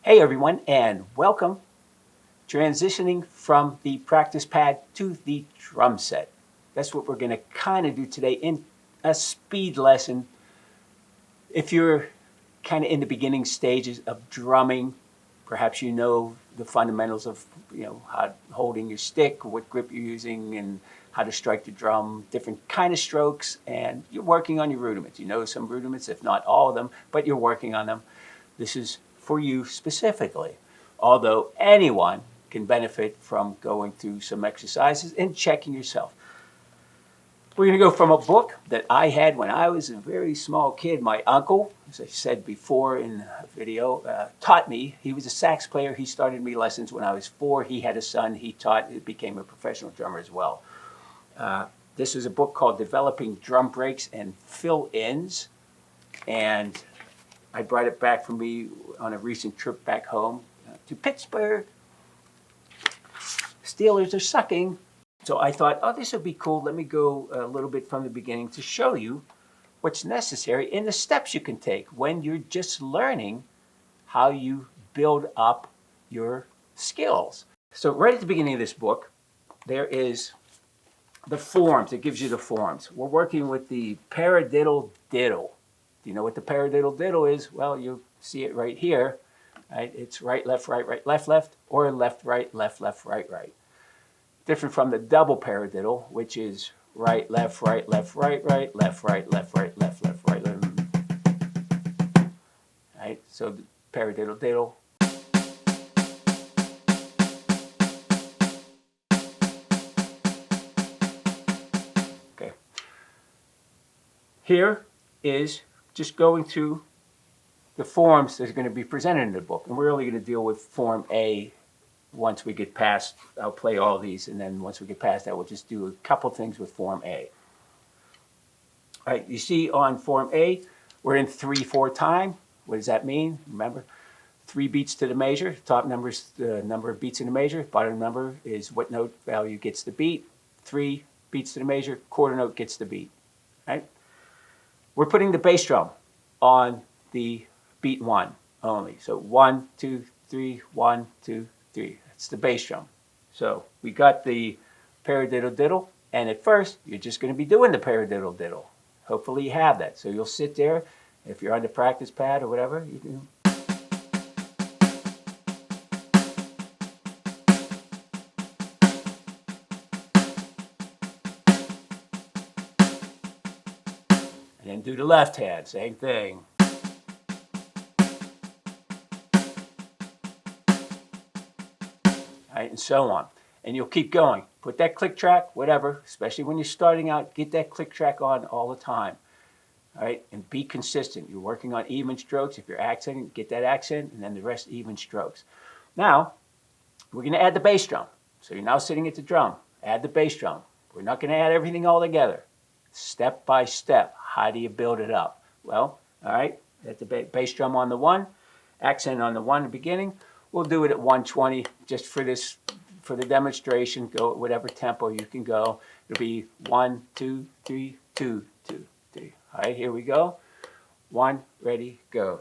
Hey everyone, and welcome. Transitioning from the practice pad to the drum set. That's what we're going to kind of do today in a speed lesson. If you're kind of in the beginning stages of drumming, perhaps you know the fundamentals of how holding your stick, what grip you're using, and how to strike the drum, different kind of strokes, and you're working on your rudiments. You know some rudiments, if not all of them, but you're working on them. This is for you specifically, although anyone can benefit from going through some exercises and checking yourself. We're going to go from a book that I had when I was a very small kid. My uncle, as I said before in a video, taught me. He was a sax player. He started me lessons when I was 4. He had a son. He became a professional drummer as well. This is a book called Developing Drum Breaks and Fill-Ins, and I brought it back for me on a recent trip back home to Pittsburgh. Steelers are sucking. So I thought, oh, this would be cool. Let me go a little bit from the beginning to show you what's necessary and the steps you can take when you're just learning how you build up your skills. So right at the beginning of this book, there is the forms. It gives you the forms. We're working with the paradiddle diddle. Do you know what the paradiddle diddle is? Well, you see it right here. Right? It's right, left, left, or left, right, left, right. Different from the double paradiddle, which is right, left, right, left, right, left, right, left, right, left, right. Right? So the paradiddle diddle. Okay. Here is just going through the forms that are going to be presented in the book. And we're only going to deal with Form A once we get past. I'll play all these, and then once we get past that, we'll just do a couple things with Form A. All right, you see on Form A, we're in 3/4 time. What does that mean? Remember, 3 beats to the measure. Top number is the number of beats in the measure. Bottom number is what note value gets the beat. 3 beats to the measure. Quarter note gets the beat. Right? We're putting the bass drum on the beat 1 only. So 1, 2, 3, 1, 2, 3. That's the bass drum. So we got the paradiddle diddle, and at first you're just going to be doing the paradiddle diddle. Hopefully you have that. So you'll sit there. If you're on the practice pad or whatever, you do. And then do the left hand, same thing. Right, and so on. And you'll keep going. Put that click track, whatever, especially when you're starting out, get that click track on all the time. All right, and be consistent. You're working on even strokes. If you're accenting, get that accent, and then the rest even strokes. Now, we're going to add the bass drum. So you're now sitting at the drum. Add the bass drum. We're not going to add everything all together. Step by step, how do you build it up? Well, all right, at the bass drum on the 1, accent on the 1 at the beginning. We'll do it at 120 just for this, for the demonstration. Go at whatever tempo you can go. It'll be 1, 2, 3, 2, 2, 3. All right, here we go. 1, ready, go.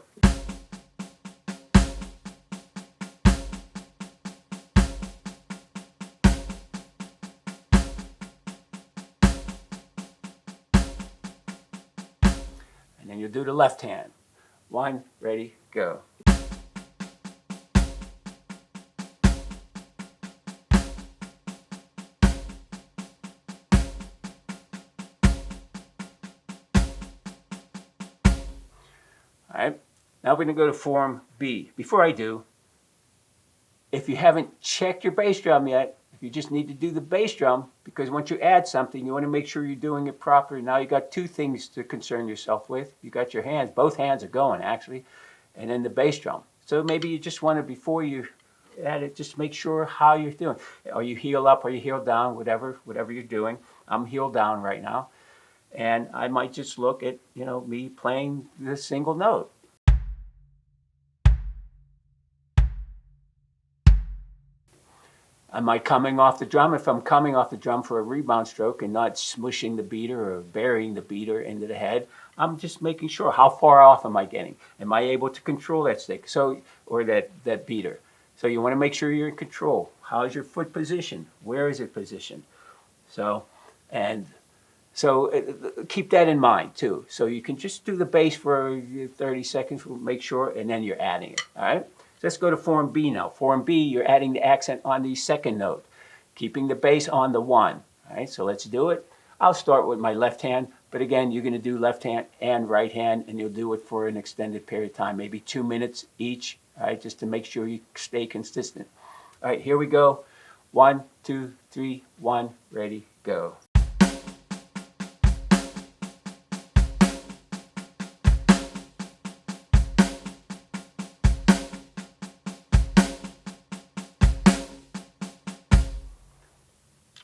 And then you'll do the left hand. 1, ready, go. All right, now we're going to go to Form B. Before I do, if you haven't checked your bass drum yet, if you just need to do the bass drum, because once you add something, you want to make sure you're doing it properly. Now you got 2 things to concern yourself with. You got your hands, both hands are going actually, and then the bass drum. So maybe you just want to, before you add it, just make sure how you're doing. Are you heel up, are you heel down, whatever you're doing. I'm heel down right now. And I might just look at, me playing the single note. Am I coming off the drum? If I'm coming off the drum for a rebound stroke and not smushing the beater or burying the beater into the head, I'm just making sure how far off am I getting? Am I able to control that stick? So, or that beater. So you want to make sure you're in control. How's your foot positioned? Where is it positioned? So, and so keep that in mind too. So you can just do the bass for 30 seconds, make sure, and then you're adding it. All right. So let's go to form B now. Form B, you're adding the accent on the second note, keeping the bass on the one. All right. So let's do it. I'll start with my left hand, but again, you're going to do left hand and right hand, and you'll do it for an extended period of time, maybe 2 minutes each. All right, just to make sure you stay consistent. All right, here we go. 1, 2, 3, 1, ready, go.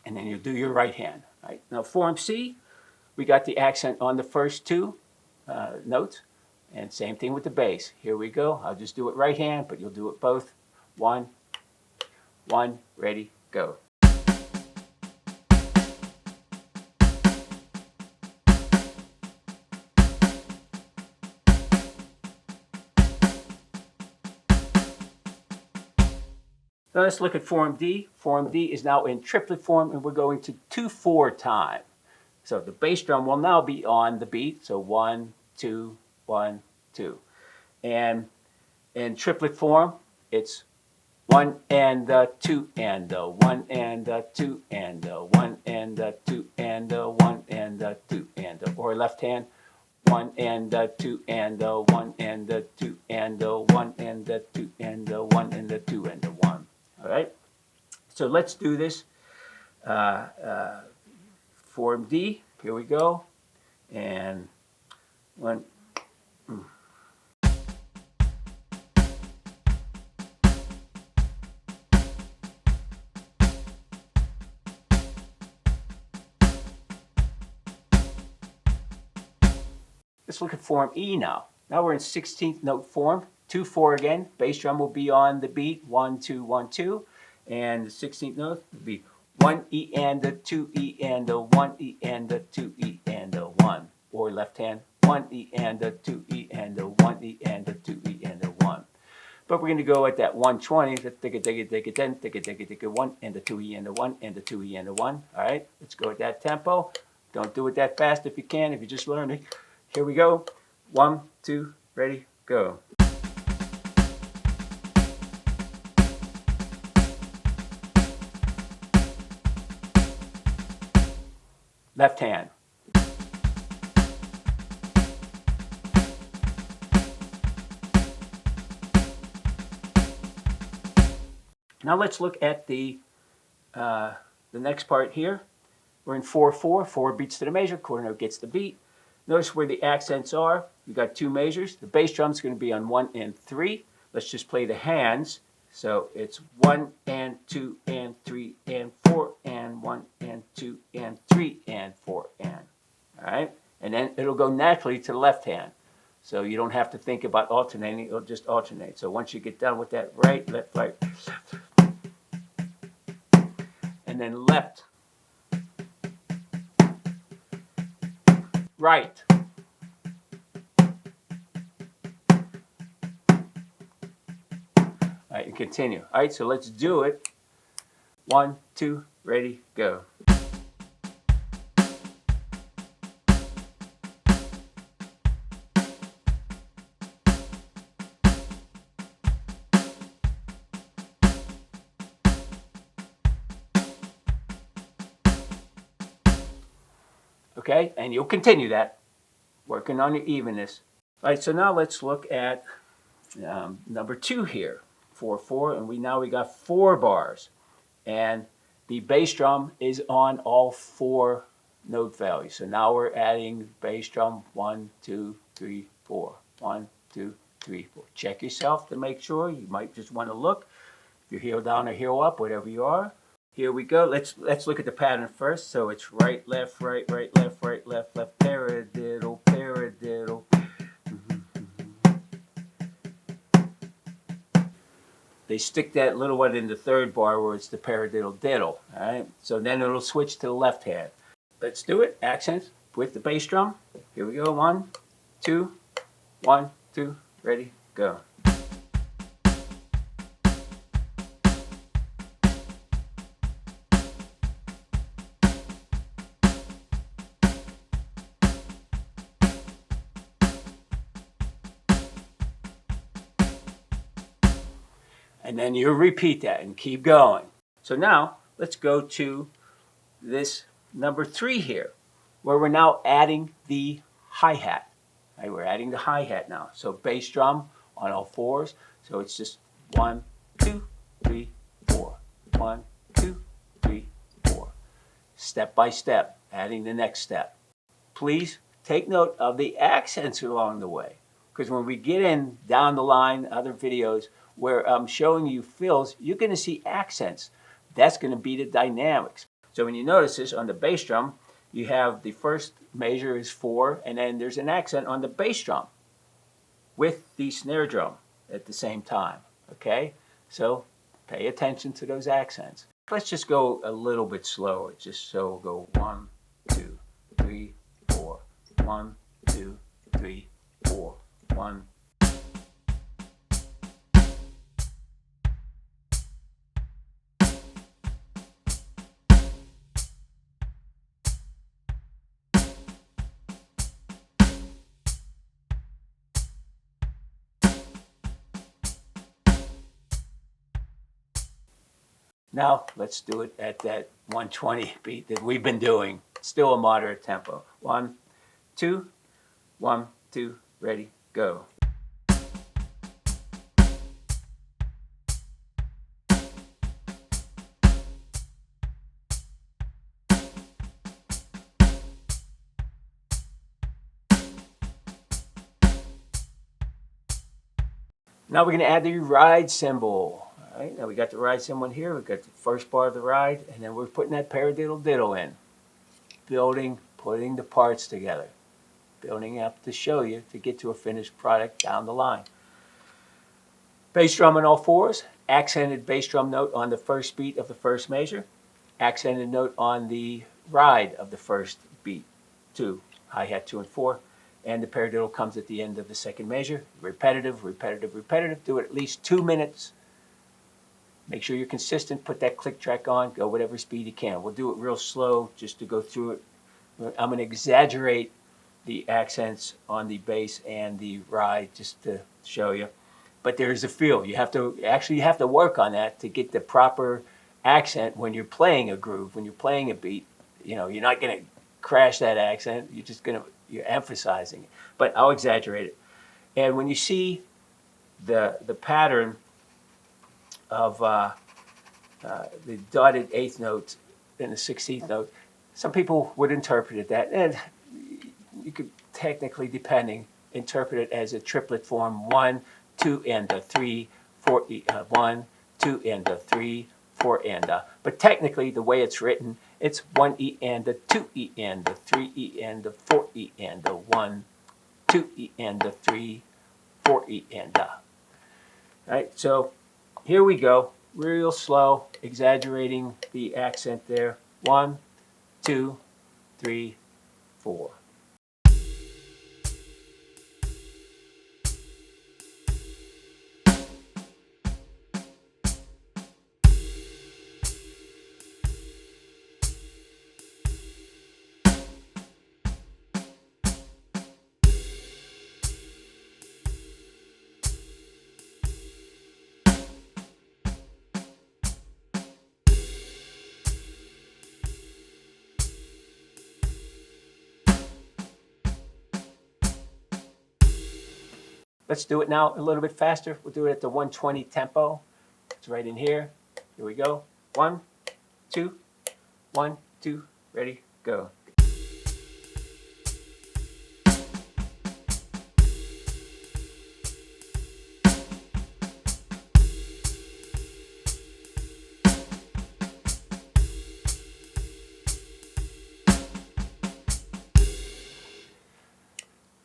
And then you'll do your right hand. All right, now form C, we got the accent on the first two notes. And same thing with the bass. Here we go. I'll just do it right hand, but you'll do it both. 1, 1, ready, go. Now let's look at form D. Form D is now in triplet form, and we're going to 2/4 time. So the bass drum will now be on the beat. So 1, 2, 1, 2. And in triplet form, it's 1 and 2 and 1 and 2 and 1 and 2 and 1 and 2 and or left hand 1 and 2 and 1 and 2 and 1 and 2 and 1 and 2 and 1. All right. So let's do this. Form D. Here we go. And 1. Let's look at form E now. Now we're in 16th note form. 2/4 again. Bass drum will be on the beat. 1, 2, 1, 2. And the 16th note will be 1 E and a 2 E and a 1 E and a 2 E and a 1. Or left hand 1 E and a 2 E and a 1 E and a 2 E and a 1. But we're going to go at that 120. The ticka ticka ticka then ticka ticka ticka 1 and a 2 E and a 1 and a 2 E and a 1. All right. Let's go at that tempo. Don't do it that fast if you can. If you're just learning. Here we go. 1, 2, ready, go. Left hand. Now let's look at the next part here. We're in 4/4. 4 beats to the measure. Quarter note gets the beat. Notice where the accents are. We've got 2 measures. The bass drum's going to be on 1 and 3. Let's just play the hands. So it's 1 and 2 and 3 and 4 and 1 and 2 and 3 and 4 and. All right? And then it'll go naturally to the left hand. So you don't have to think about alternating. It'll just alternate. So once you get done with that, right, left, right, left. And then left. Right. All right, and continue. All right, so let's do it. 1, 2, ready, go. Okay, and you'll continue that, working on your evenness. All right, so now let's look at number 2 here, 4/4, and we got 4 bars, and the bass drum is on all 4 note values. So now we're adding bass drum 1, 2, 3, 4. 1, 2, 3, 4. Check yourself to make sure. You might just want to look. If you're heel down or heel up, whatever you are. Here we go. Let's look at the pattern first. So it's right, left, right, right, left, right, left, left, paradiddle, paradiddle. They stick that little one in the 3rd bar where it's the paradiddle diddle. All right. So then it'll switch to the left hand. Let's do it. Accents with the bass drum. Here we go. 1, 2, 1, 2, ready, go. And then you repeat that and keep going. So now let's go to this number 3 here, where we're now adding the hi-hat. Right, we're adding the hi-hat now. So bass drum on all fours. So it's just 1, 2, 3, 4. 1, 2, 3, 4. Step by step, adding the next step. Please take note of the accents along the way, because when we get in down the line, other videos where I'm showing you fills, you're going to see accents. That's going to be the dynamics. So when you notice this on the bass drum, you have the first measure is 4, and then there's an accent on the bass drum with the snare drum at the same time. Okay? So pay attention to those accents. Let's just go a little bit slower, just so we'll go 1, 2, 3, 4. 1, 2, 3, 4. 1. Now let's do it at that 120 beat that we've been doing. Still a moderate tempo. 1, 2, 1, 2, ready, go. Now we're going to add the ride cymbal. All right, now we got the ride cymbal in here. We've got the first bar of the ride, and then we're putting that paradiddle diddle in. Building, putting the parts together. Building up to show you to get to a finished product down the line. Bass drum on all fours. Accented bass drum note on the first beat of the first measure. Accented note on the ride of the first beat. 2. Hi-hat 2 and 4. And the paradiddle comes at the end of the second measure. Repetitive, repetitive, repetitive. Do it at least 2 minutes. Make sure you're consistent. Put that click track on. Go whatever speed you can. We'll do it real slow just to go through it. I'm going to exaggerate the accents on the bass and the ride just to show you. But there's a feel. You have to work on that to get the proper accent when you're playing a groove, when you're playing a beat. You know, you're not going to crash that accent. You're emphasizing it. But I'll exaggerate it. And when you see the pattern of the dotted 8th note and the 16th note, some people would interpret it that, and you could technically, depending, interpret it as a triplet form: 1, 2, and a 3, 4, 1, 2, and a 3, 4, and a. But technically, the way it's written, it's 1 E and a 2 E and a 3 E and a 4 E and a 1, 2 E and a 3, 4 E and a. All right, so here we go, real slow, exaggerating the accent there. 1, 2, 3, 4. Let's do it now a little bit faster. We'll do it at the 120 tempo. It's right in here. Here we go. 1, 2, 1, 2, ready, go.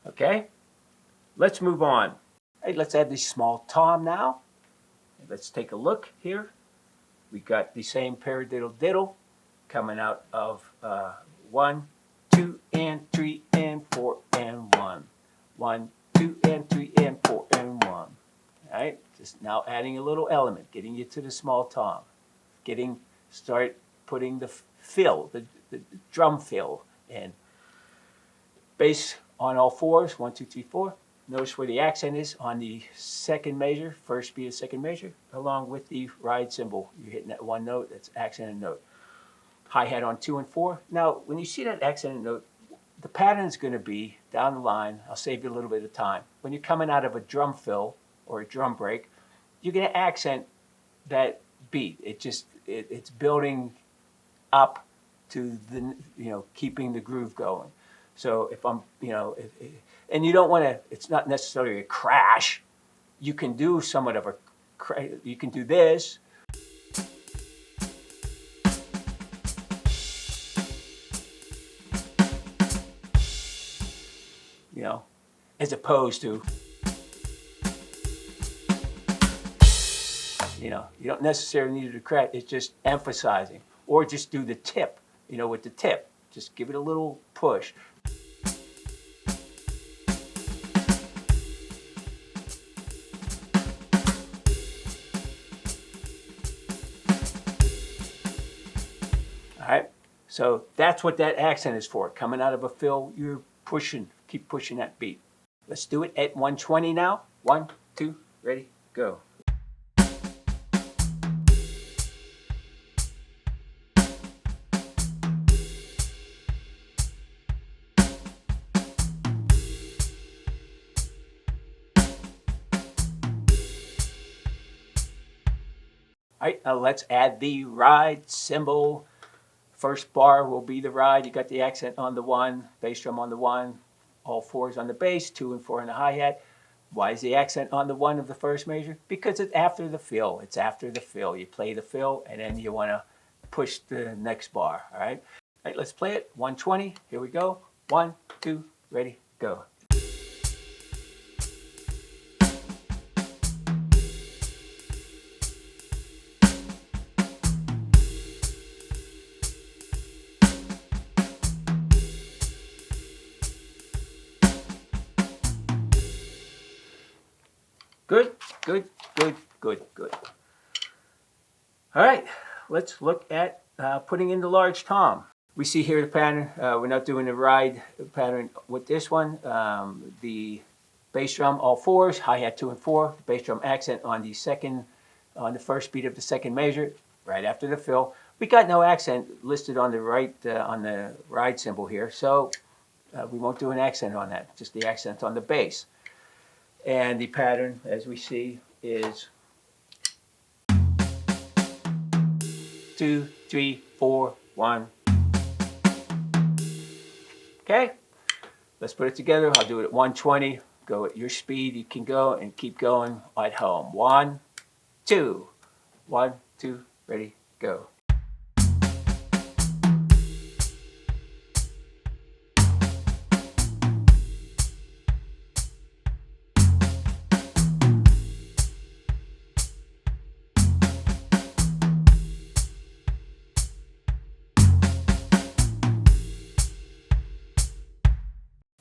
Okay, let's move on. Hey, let's add the small tom now. Let's take a look here. We got the same paradiddle diddle coming out of 1, 2, and 3, and 4, and 1. 1, 2, and 3, and 4, and 1. All right, just now adding a little element, getting you to the small tom, start putting the fill, the drum fill in. Bass on all fours, 1, 2, 3, 4. Notice where the accent is on the second measure, first beat of second measure, along with the ride cymbal. You're hitting that one note, that's accented note. Hi-hat on 2 and 4. Now, when you see that accented note, the pattern is going to be down the line. I'll save you a little bit of time. When you're coming out of a drum fill or a drum break, you're going to accent that beat. It's building up to the, keeping the groove going. So if I'm, and you don't want to, it's not necessarily a crash. You can do somewhat of you can do this. As opposed to, you don't necessarily need it to crash. It's just emphasizing, or just do the tip, with the tip. Just give it a little push. All right, so that's what that accent is for. Coming out of a fill, you're pushing, keep pushing that beat. Let's do it at 120 now. 1, 2, ready, go. All right, now let's add the ride cymbal. First bar will be the ride. You got the accent on the 1, bass drum on the 1, all 4s on the bass, 2 and 4 on the hi-hat. Why is the accent on the 1 of the first measure? Because it's after the fill. It's after the fill. You play the fill, and then you want to push the next bar, all right? All right, let's play it. 120, here we go. 1, 2, ready, go. Good, good, good, good, good. All right, let's look at putting in the large tom. We see here the pattern. We're not doing the ride pattern with this one. The bass drum, all 4s, hi-hat 2 and 4, bass drum accent on the first beat of the second measure, right after the fill. We got no accent listed on the on the ride cymbal here, so we won't do an accent on that, just the accent on the bass. And the pattern, as we see, is 2, 3, 4, 1. Okay, let's put it together. I'll do it at 120. Go at your speed. You can go and keep going at home. 1, 2. 1, 2, ready, go.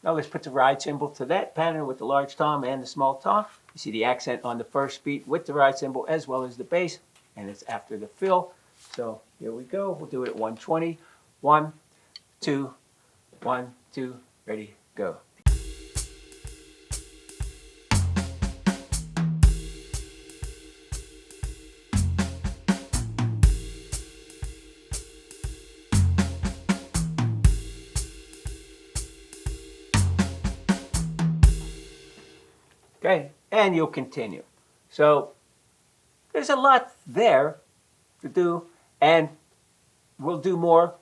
Now let's put the ride cymbal to that pattern with the large tom and the small tom. You see the accent on the first beat with the ride cymbal as well as the bass, and it's after the fill. So here we go. We'll do it at 120. 1, 2, 1, 2, ready, go. Okay, and you'll continue. So there's a lot there to do, and we'll do more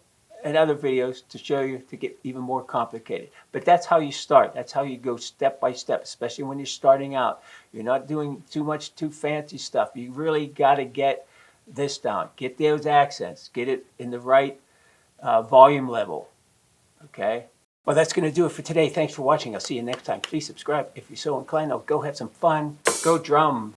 in other videos to show you to get even more complicated. But that's how you start. That's how you go step by step, especially when you're starting out. You're not doing too fancy stuff. You really got to get this down. Get those accents. Get it in the right volume level. Okay? Well, that's going to do it for today. Thanks for watching. I'll see you next time. Please subscribe if you're so inclined. Now go have some fun. Go drum.